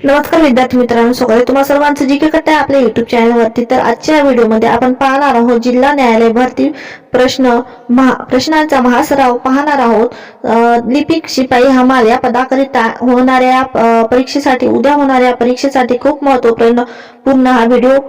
नमस्कार विद्यार्थी मित्रांनो, सगळे तुम्हा सर्वांचं जी के कट्टा आपल्या YouTube चॅनलवरती. तर आजच्या व्हिडिओमध्ये आपण पाहणार आहोत जिल्हा न्यायालय भरती प्रश्नांचा महासराव पाहणार आहोत. लिपिक शिपाई हमाल या पदाकरिता होणाऱ्या परीक्षेसाठी उद्या होणाऱ्या परीक्षेसाठी खूप महत्त्वपूर्ण हा व्हिडिओ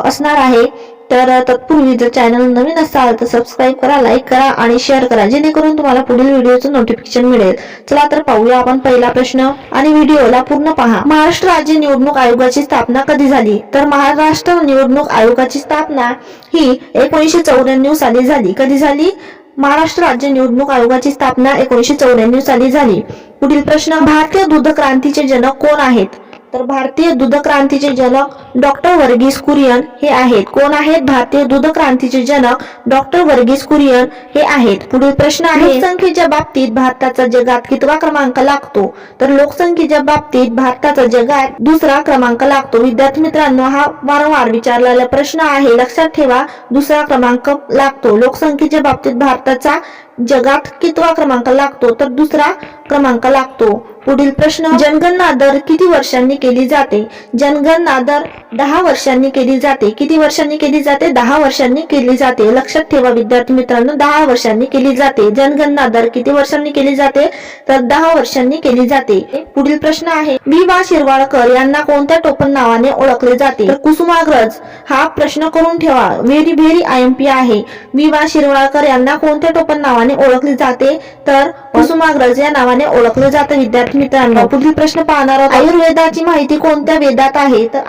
असणार आहे. तर तत्पूर्वी जर चॅनल नवीन असाल तर सबस्क्राईब करा, लाईक करा आणि शेअर करा, जेणेकरून तुम्हाला पुढील व्हिडिओचं नोटिफिकेशन मिळेल. चला तर पाहूया आपण पहिला प्रश्न आणि व्हिडिओला पूर्ण पहा. महाराष्ट्र राज्य निवडणूक आयोगाची स्थापना कधी झाली? तर महाराष्ट्र निवडणूक आयोगाची स्थापना ही 1994 साली झाली. कधी झाली? महाराष्ट्र राज्य निवडणूक आयोगाची स्थापना 1994 साली झाली. पुढील प्रश्न, भारतीय दूध क्रांतीचे जनक कोण आहेत? तर भारतीय दूध क्रांतीचे जनक डॉक्टर वर्गीस कुरियन हे आहेत. कोण आहेत? भारतीय दूध क्रांतीचे जनक डॉक्टर वर्गीस कुरियन हे आहेत. पुढील प्रश्न आहे, लोकसंख्येच्या बाबतीत भारताचा जगात कितवा क्रमांक लागतो? तर लोकसंख्येच्या बाबतीत भारताचा जगात दुसरा क्रमांक लागतो. विद्यार्थी मित्रांनो, हा वारंवार विचारलेला प्रश्न आहे, लक्षात ठेवा. दुसरा क्रमांक लागतो. लोकसंख्येच्या बाबतीत भारताचा जगात कितवा क्रमांक लागतो? तर दुसरा क्रमांक लागतो. पुढील प्रश्न, जनगणना दर किती वर्षांनी केली जाते? जनगणना दर 10 वर्षांनी केली जाते. किती वर्षांनी केली जाते? 10 वर्षांनी केली जाते. लक्षात ठेवा विद्यार्थी मित्रांनो, 10 वर्षांनी केली जाते. जनगणना दर किती वर्षांनी केली जाते? तर 10 वर्षांनी केली जाते. पुढील प्रश्न आहे, वि.वा. शिरवाडकर यांना कोणत्या टोपण नावाने ओळखले जाते? तर कुसुमाग्रज. हा प्रश्न करून ठेवा, व्हेरी व्हेरी IMP आहे. वि.वा. शिरवाडकर यांना कोणत्या टोपण नावाने ओळखले जाते? तर कुसुमाग्रज या नावाने ओळखले जाते. विद्यार्थी मित्रांनो, पुढील प्रश्न पाहणार आहोत, आयुर्वेदाची माहिती कोणत्या वेदात आहे? तर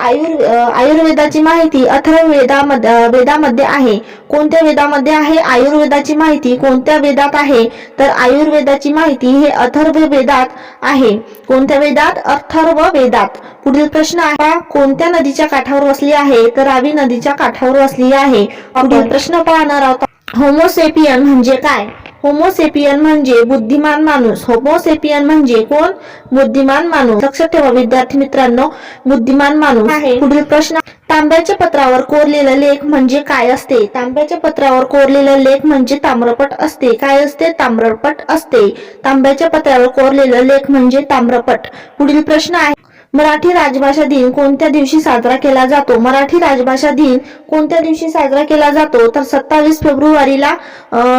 आयुर्वेदाची माहिती वेदामध्ये आहे. कोणत्या वेदामध्ये आहे? आयुर्वेदाची माहिती कोणत्या वेदात आहे? तर आयुर्वेदाची माहिती हे अथर्व वेदात आहे. कोणत्या वेदात? अथर्व वेदात. पुढील प्रश्न आहे, कोणत्या नदीच्या काठावर वसली आहे? तर रावी नदीच्या काठावर वसली आहे. पुढील प्रश्न पाहणार आहोत, होमोसेपियन म्हणजे काय? होमोसेपियन म्हणजे बुद्धिमान माणूस. होमोसेपियन म्हणजे कोण? बुद्धिमान माणूस. लक्षात ठेवा विद्यार्थी मित्रांनो, बुद्धिमान माणूस आहे. पुढील प्रश्न, तांब्याच्या पत्रावर कोरलेला लेख म्हणजे काय असते? तांब्याच्या पत्रावर कोरलेला लेख म्हणजे ताम्रपट असते. काय असते? ताम्रपट असते. तांब्याच्या पत्रावर कोरलेला लेख म्हणजे ताम्रपट. पुढील प्रश्न आहे, मराठी राजभाषा दिन कोणत्या दिवशी साजरा केला जातो? मराठी राजभाषा दिन कोणत्या दिवशी साजरा केला जातो? तर 27 फेब्रुवारीला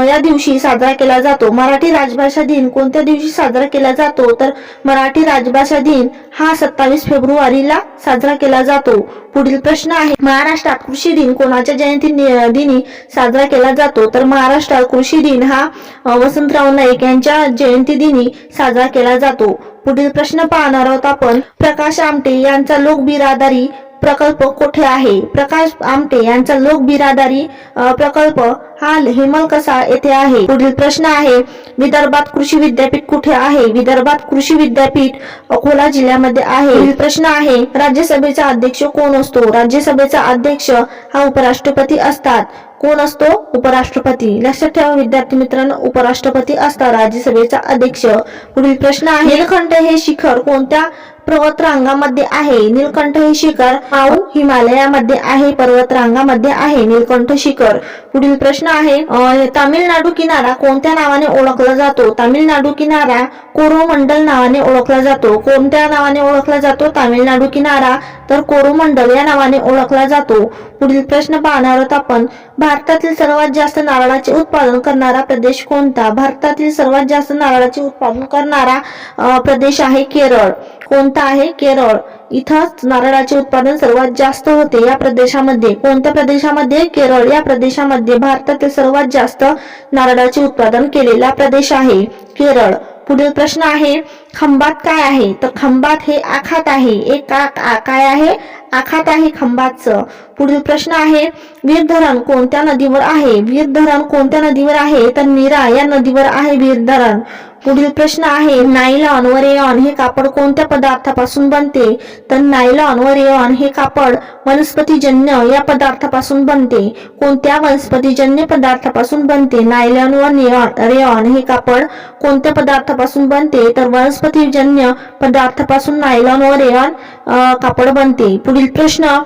या दिवशी साजरा केला जातो. मराठी राजभाषा दिन कोणत्या दिवशी साजरा केला जातो? तर मराठी राजभाषा दिन हा 27 फेब्रुवारीला साजरा केला जातो. पुढील प्रश्न आहे, महाराष्ट्रात कृषी दिन कोणाच्या दिनी साजरा केला जातो? तर महाराष्ट्रात कृषी दिन हा वसंतराव नाईक यांच्या जयंती दिनी साजरा केला जातो. पुढील प्रश्न पाहणार आहोत आपण, प्रकाश आमटे यांचा लोकबिरादरी प्रकल्प कुठे आहे? प्रकाश आमटे यांचा लोकबिरादरी प्रकल्प हा हेमलकसा येथे आहे. पुढील प्रश्न आहे, विदर्भात कृषी विद्यापीठ कुठे आहे? विदर्भात कृषी विद्यापीठ अकोला जिल्ह्यामध्ये आहे. पुढील प्रश्न आहे, राज्यसभेचा अध्यक्ष कोण असतो? राज्यसभेचा अध्यक्ष हा उपराष्ट्रपती असतात. कोण असतो? उपराष्ट्रपती. लक्षात ठेवा विद्यार्थी मित्रांनो, उपराष्ट्रपती असतात राज्यसभेचा अध्यक्ष. पुढील प्रश्न आहे, नीलकंठ हे शिखर कोणत्या पर्वतरांगामध्ये आहे? नीलकंठ हे शिखर माउंट हिमालयामध्ये आहे, पर्वतरांगामध्ये आहे नीलकंठ शिखर. पुढील प्रश्न आहे, तामिळनाडू किनारा कोणत्या नावाने ओळखला जातो? तामिळनाडू किनारा कोरोमंडल नावाने ओळखला जातो. कोणत्या नावाने ओळखला जातो? तामिळनाडू किनारा तर कोरोमंडल या नावाने ओळखला जातो. पुढील प्रश्न पाहणार आहोत आपण, भारतातील सर्वात जास्त नारळाचे उत्पादन करणारा प्रदेश कोणता? भारतातील सर्वात जास्त नारळाचे उत्पादन करणारा प्रदेश आहे केरळ. कोणता आहे? केरळ. इथं नारळाचे उत्पादन सर्वात जास्त होते या प्रदेशामध्ये. कोणत्या प्रदेशामध्ये? केरळ या प्रदेशामध्ये भारतातील सर्वात जास्त नारळाचे उत्पादन केलेला प्रदेश आहे केरळ. पुढील प्रश्न आहे, खंबात काय आहे? तर खंबात हे आखात आहे. एक काय आहे? आखात आहे खंबातचं. पुढील प्रश्न आहे, वीर धरण कोणत्या नदीवर आहे? वीर धरण कोणत्या नदीवर आहे? तर नीरा या नदीवर आहे वीर धरण. पुढील प्रश्न आहे, नायलॉन व रेयॉन हे कापड कोणत्या पदार्थापासून बनते? तर नायलॉन व रेयॉन हे कापड वनस्पतीजन्य या पदार्थापासून बनते. कोणत्या वनस्पतीजन्य पदार्थापासून बनते? नायलॉन व रेयॉन हे कापड कोणत्या पदार्थापासून बनते? तर वनस्पतीजन्य पदार्थापासून नायलॉन व रेयॉन कापड बनते. पुढील प्रश्न,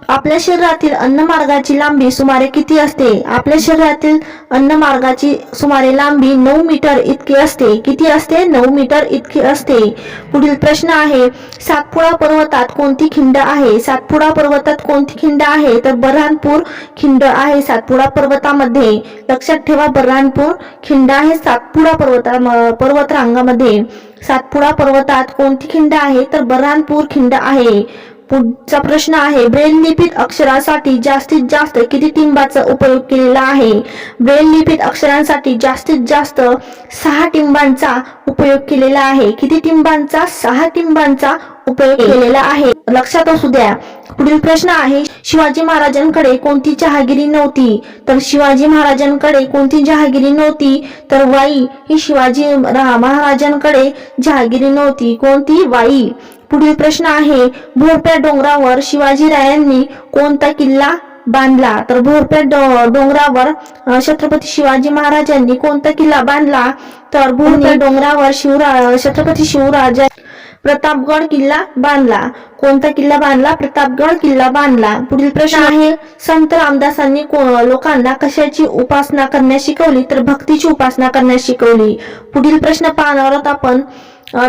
आपल्या शरीरातील अन्नमार्गाची लांबी सुमारे किती असते? आपल्या शरीरातील अन्नमार्गाची सुमारे लांबी 9 मीटर इतकी असते. किती असते? 9 मीटर इतकी असते. पुढील प्रश्न आहे, सातपुडा पर्वतात कोणती खिंड आहे? सातपुडा पर्वतात कोणती खिंड आहे? तर बऱ्हाणपूर खिंड आहे सातपुडा पर्वतामध्ये. लक्षात ठेवा, बऱ्हाणपूर खिंड आहे सातपुडा पर्वतरांगामध्ये. सातपुडा पर्वतात कोणती खिंड आहे? तर बऱ्हाणपूर खिंड आहे. पुढचा प्रश्न आहे, ब्रेल लिपीत अक्षरासाठी जास्तीत जास्त किती टिंबाचा उपयोग केलेला आहे? ब्रेल लिपीत अक्षरांसाठी जास्तीत जास्त 6 टिंबांचा उपयोग केलेला आहे. किती टिंबांचा? 6 टिंबांचा उपयोग केलेला आहे. लक्षात असू द्या. पुढील प्रश्न आहे, शिवाजी महाराजांकडे कोणती जहागिरी नव्हती? तर शिवाजी महाराजांकडे कोणती जहागिरी नव्हती? तर वाई ही शिवाजी महाराजांकडे जहागिरी नव्हती. कोणती? वाई. पुढील प्रश्न आहे, भोरप्या डोंगरावर शिवाजीरायांनी कोणता किल्ला बांधला? तर भोरप्या डोंगरावर छत्रपती शिवाजी महाराजांनी कोणता किल्ला बांधला? तर भोरप्या डोंगरावर छत्रपती शिवराज प्रतापगड किल्ला बांधला. कोणता किल्ला बांधला? प्रतापगड किल्ला बांधला. पुढील प्रश्न आहे, संत रामदासांनी लोकांना कशाची उपासना करण्यास शिकवली? तर भक्तीची उपासना करण्यास शिकवली. पुढील प्रश्न पाहणार आहोत आपण,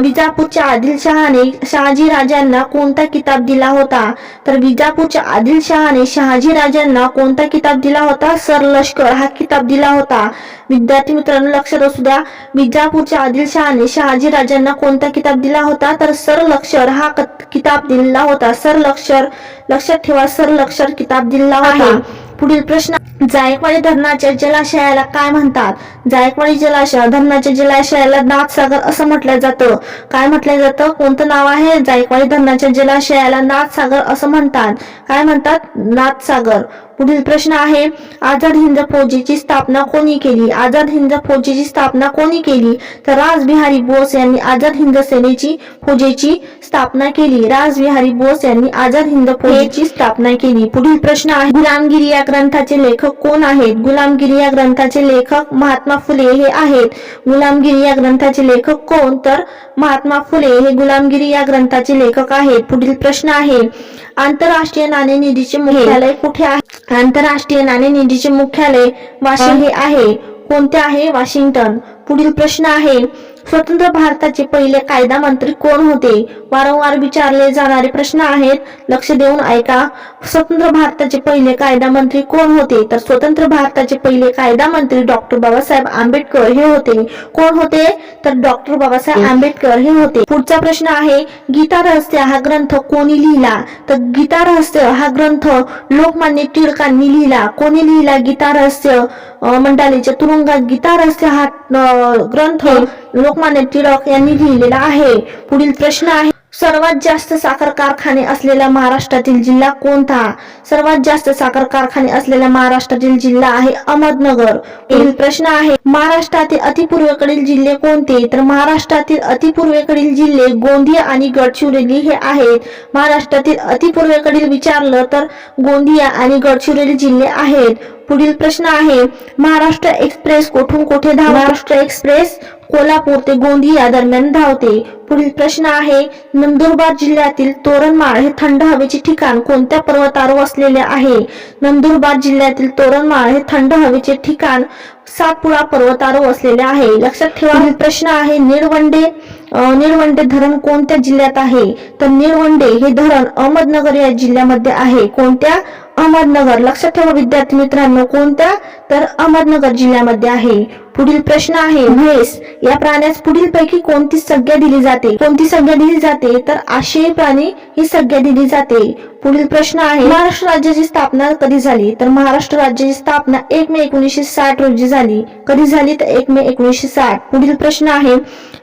विजापूरच्या आदिलशहाने शहाजी राजांना कोणता किताब दिला होता? तर विजापूरच्या आदिलशहाने शहाजी राजांना कोणता किताब दिला होता? सरलष्कर हा किताब दिला होता. विद्यार्थी मित्रांनो लक्षात असू द्या, विजापूरच्या आदिलशहाने शहाजी राजांना कोणता किताब दिला होता? तर सरलक्षर हा किताब दिला होता. सरलक्षर, लक्षात ठेवा, सरलक्षर किताब दिला होता. पुढील प्रश्न, जायकवाडी धरणाच्या जलाशयाला काय म्हणतात? जायकवाडी धरणाच्या जलाशयाला नाथसागर असं म्हटलं जातं. काय म्हटलं जातं? कोणतं नाव आहे? जायकवाडी धरणाच्या जलाशयाला नाथसागर असं म्हणतात. काय म्हणतात? नाथसागर. पुढील प्रश्न आहे, आझाद हिंद फौजेची स्थापना कोणी केली? आझाद हिंद फौजेची स्थापना कोणी केली? तर रासबिहारी बोस यांनी आझाद हिंद फौजेची स्थापना केली. रासबिहारी बोस यांनी आझाद हिंद फौजेची स्थापना केली. पुढील प्रश्न आहे, गुलामगिरी या ग्रंथाचे लेखक कोण आहेत? गुलामगिरी या ग्रंथाचे लेखक महात्मा फुले हे आहेत. गुलामगिरी या ग्रंथाचे लेखक कोण? तर महात्मा फुले हे गुलामगिरी या ग्रंथाचे लेखक आहेत. पुढील प्रश्न आहे, आंतरराष्ट्रीय नाणेनिधीचे मुख्यालय कुठे आहे? आंतरराष्ट्रीय नाणेनिधीचे मुख्यालय वाशिंग्टन हे आहे. कोणते आहे? वाशिंग्टन. पुढील प्रश्न आहे, स्वतंत्र भारताचे पहिले कायदा मंत्री कोण होते? वारंवार विचारले जाणारे प्रश्न आहेत. लक्ष देऊन ऐका. स्वतंत्र भारताचे पहिले कायदा मंत्री कोण होते? तर स्वतंत्र भारताचे पहिले कायदा मंत्री डॉक्टर बाबासाहेब आंबेडकर हे होते. कोण होते? तर डॉक्टर बाबासाहेब आंबेडकर हे होते. पुढचा प्रश्न आहे, गीता रहस्य हा ग्रंथ कोणी लिहिला? तर गीता रहस्य हा ग्रंथ लोकमान्य टिळकांनी लिहिला. कोणी लिहिला? गीता रहस्य मंडालेच्या तुरुंगात गीता रहस्य हा ग्रंथ लोकमान्य टिळक यांनी लिहिलेला आहे. पुढील प्रश्न आहे, सर्वात जास्त साखर कारखाने असलेला महाराष्ट्रातील जिल्हा कोणता? सर्वात जास्त साखर कारखाने असलेला महाराष्ट्रातील जिल्हा आहे अहमदनगर. पुढील प्रश्न आहे, महाराष्ट्रातील अतिपूर्वेकडील जिल्हे कोणते? तर महाराष्ट्रातील अतिपूर्वेकडील जिल्हे गोंदिया आणि गडचिरोली हे आहेत. महाराष्ट्रातील अतिपूर्वेकडील विचारलं तर गोंदिया आणि गडचिरोली जिल्हे आहेत. पुढील प्रश्न आहे, महाराष्ट्र एक्सप्रेस कोठून कोठे धावते? महाराष्ट्र एक्सप्रेस कोल्हापूर ते गोंदिया दरम्यान धावते. पुढील प्रश्न आहे, नंदुरबार जिल्ह्यातील तोरणमाळ हे थंड हवेचे ठिकाण कोणत्या पर्वतावर वसलेले आहे? नंदुरबार जिल्ह्यातील तोरणमाळ हे थंड हवेचे ठिकाण सातपुडा पर्वतावर वसलेले आहे. लक्षात ठेवा. पुढील प्रश्न आहे, निळवंडे धरण कोणत्या जिल्ह्यात आहे? तर निळवंडे हे धरण अहमदनगर या जिल्ह्यामध्ये आहे. कोणत्या? अहमदनगर. लक्षात ठेवा विद्यार्थी मित्रांनो, कोणत्या? तर अहमदनगर जिल्ह्यामध्ये आहे. पुढील प्रश्न आहे, म्हैस या प्राण्यास पुढील पैकी कोणती संज्ञा दिली जाते? कोणती संज्ञा दिली जाते? तर आश्रयी प्राणी ही संज्ञा दिली जाते. पुढील प्रश्न आहे, महाराष्ट्र राज्याची स्थापना कधी झाली? तर महाराष्ट्र राज्याची स्थापना 1 मे 1960 रोजी झाली. कधी झाली? तर 1 मे 1960. पुढील प्रश्न आहे,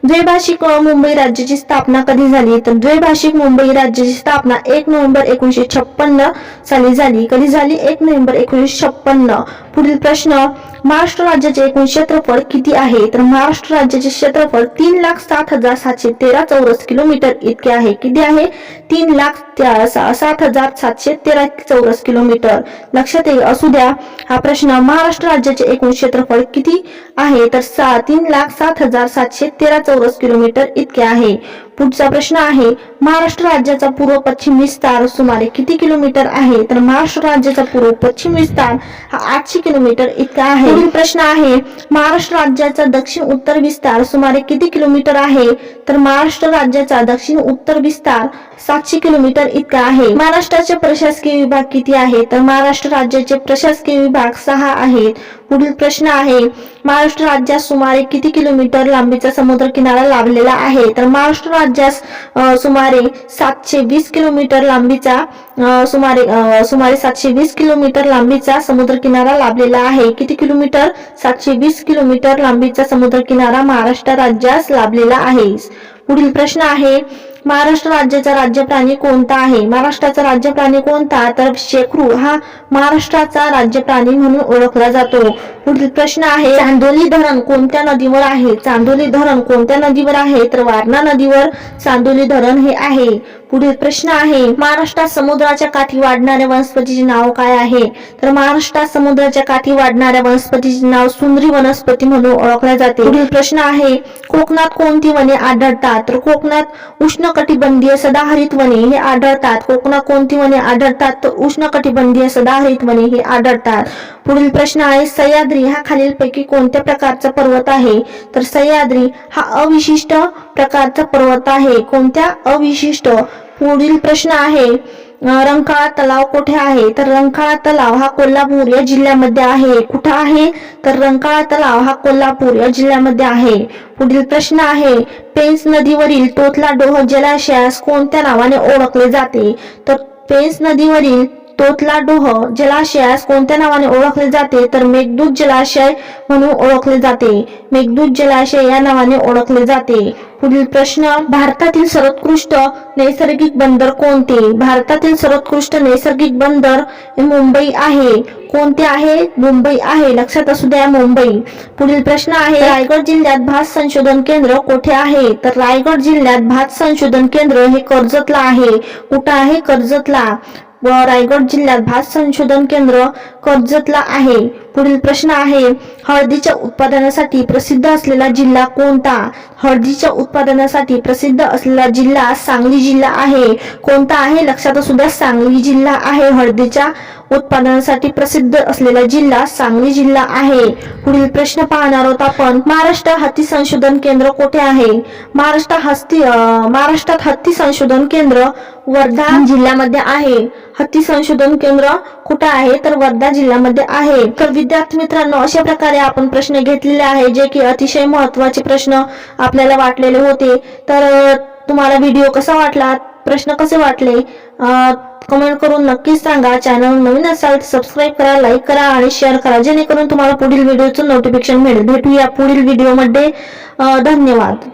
द्वैभाषिक मुंबई राज्याची स्थापना कधी झाली? तर द्वैभाषिक मुंबई राज्याची स्थापना 1 नोव्हेंबर 1956 साली झाली. कधी झाली? 1 नोव्हेंबर 1956. पुढील प्रश्न, महाराष्ट्र राज्याचे एकूण क्षेत्रफळ किती आहे? तर महाराष्ट्र राज्याचे क्षेत्रफळ 3,07,713 चौरस किलोमीटर इतके आहे. किती आहे? 3,07,713 चौरस किलोमीटर. लक्षात असू द्या हा प्रश्न. महाराष्ट्र राज्याचे एकूण क्षेत्रफळ किती आहे? तर 3,07,713 चौरस किलोमीटर इतके आहे. पुढचा प्रश्न आहे, महाराष्ट्र राज्याचा पूर्व पश्चिम विस्तार सुमारे किती किलोमीटर आहे? तर महाराष्ट्र राज्याचा पूर्व पश्चिम विस्तार हा 800 किलोमीटर इतका आहे. पुढील प्रश्न आहे, महाराष्ट्र राज्याचा दक्षिण उत्तर विस्तार सुमारे किती किलोमीटर आहे? तर महाराष्ट्र राज्याचा दक्षिण उत्तर विस्तार 700 किलोमीटर इतका आहे. महाराष्ट्राचे प्रशासकीय विभाग किती आहे? तर महाराष्ट्र राज्याचे प्रशासकीय विभाग 6 आहेत. पुढील प्रश्न आहे, महाराष्ट्र राज्यात सुमारे किती किलोमीटर लांबीचा समुद्र किनारा लाभलेला आहे? तर महाराष्ट्र राज्यास सुमारे 720 किलोमीटर लांबीचा सुमारे 720 किलोमीटर लांबीचा समुद्र किनारा लाभलेला आहे. किती किलोमीटर? 720 किलोमीटर लांबीचा समुद्र किनारा महाराष्ट्र राज्यास लाभलेला आहे. पुढील प्रश्न आहे, महाराष्ट्र राज्याचा राज्य प्राणी कोणता आहे? महाराष्ट्राचा राज्य प्राणी कोणता? तर शेकरू हा महाराष्ट्राचा राज्य प्राणी म्हणून ओळखला जातो. पुढील प्रश्न आहे, चांदोली धरण कोणत्या नदीवर आहे? चांदोली धरण कोणत्या नदीवर आहे? तर वारणा नदीवर चांदोली धरण हे आहे. पुढील प्रश्न आहे, महाराष्ट्रात समुद्राच्या काठी वाढणाऱ्या वनस्पतीचे नाव काय आहे? तर महाराष्ट्रात समुद्राच्या काठी वाढणाऱ्या वनस्पतीचे नाव सुंदरी वनस्पती म्हणून ओळखले जाते. पुढील प्रश्न आहे, कोकणात कोणती वने आढळतात? तर कोकणात उष्णकटिबंधीय सदाहरित वने हे आढळतात. कोकणात कोणती वने आढळतात? तर उष्णकटिबंधीय सदाहरित वने हे आढळतात. पुढील प्रश्न आहे, सह्याद्री हा खालीलपैकी कोणत्या प्रकारचा पर्वत आहे? तर सह्याद्री हा अविशिष्ट प्रकारचा पर्वत आहे. कोणत्या? अविशिष्ट. पुढील प्रश्न आहे, रंकाळा तलाव कुठे आहे? तर रंकाळा तलाव हा कोल्हापूर या जिल्ह्यामध्ये आहे. कुठे आहे? तर रंकाळा तलाव हा कोल्हापूर या जिल्ह्यामध्ये आहे. पुढील प्रश्न आहे, पेंच नदीवरील तोतलाडोह जलाशयास कोणत्या नावाने ओळखले जाते? तर पेंच नदीवरील तोतलाडोह जलाशयास कोणत्या नावाने ओळखले जाते? तर मेघदूत जलाशय म्हणून ओळखले जाते. मेघदूत जलाशय या नावाने ओळखले जाते. पुढील प्रश्न, भारतातील सर्वोत्कृष्ट नैसर्गिक बंदर कोणते? भारतातील सर्वोत्कृष्ट नैसर्गिक बंदर मुंबई आहे. कोणते आहे? मुंबई आहे. लक्षात असू द्या, मुंबई. पुढील प्रश्न आहे, रायगड जिल्ह्यात भात संशोधन केंद्र कोठे आहे? तर रायगड जिल्ह्यात भात संशोधन केंद्र हे कर्जतला आहे. कुठे आहे? कर्जतला. रायगड जिल्ह्यात भात संशोधन केंद्र कर्जतला आहे. पुढील प्रश्न आहे, हळदीच्या उत्पादनासाठी प्रसिद्ध असलेला जिल्हा कोणता? हळदीच्या उत्पादनासाठी प्रसिद्ध असलेला जिल्हा सांगली जिल्हा आहे. कोणता आहे? लक्षात असू द्या, सांगली जिल्हा आहे. हळदीच्या उत्पादनासाठी प्रसिद्ध असलेला जिल्हा सांगली जिल्हा आहे. पुढील प्रश्न पाहणार आहोत आपण, महाराष्ट्र हत्ती संशोधन केंद्र कुठे आहे? महाराष्ट्रात हत्ती संशोधन केंद्र वर्धा जिल्ह्यामध्ये आहे. हत्ती संशोधन केंद्र कुठे आहे? तर वर्धा जिल्ह्यामध्ये आहे. तर विद्यार्थी मित्रांनो, अशा प्रकारे आपण प्रश्न घेतलेले आहे जे की अतिशय महत्त्वाचे प्रश्न आपल्याला वाटलेले होते. तर तुम्हाला व्हिडिओ कसा वाटला, प्रश्न कसे वाटले कमेंट करून नक्कीच सांगा. चॅनल नवीन असाल तर सबस्क्राईब करा, लाईक करा आणि शेअर करा, जेणेकरून तुम्हाला पुढील व्हिडिओचं नोटिफिकेशन मिळेल. भेटूया पुढील व्हिडिओमध्ये. धन्यवाद.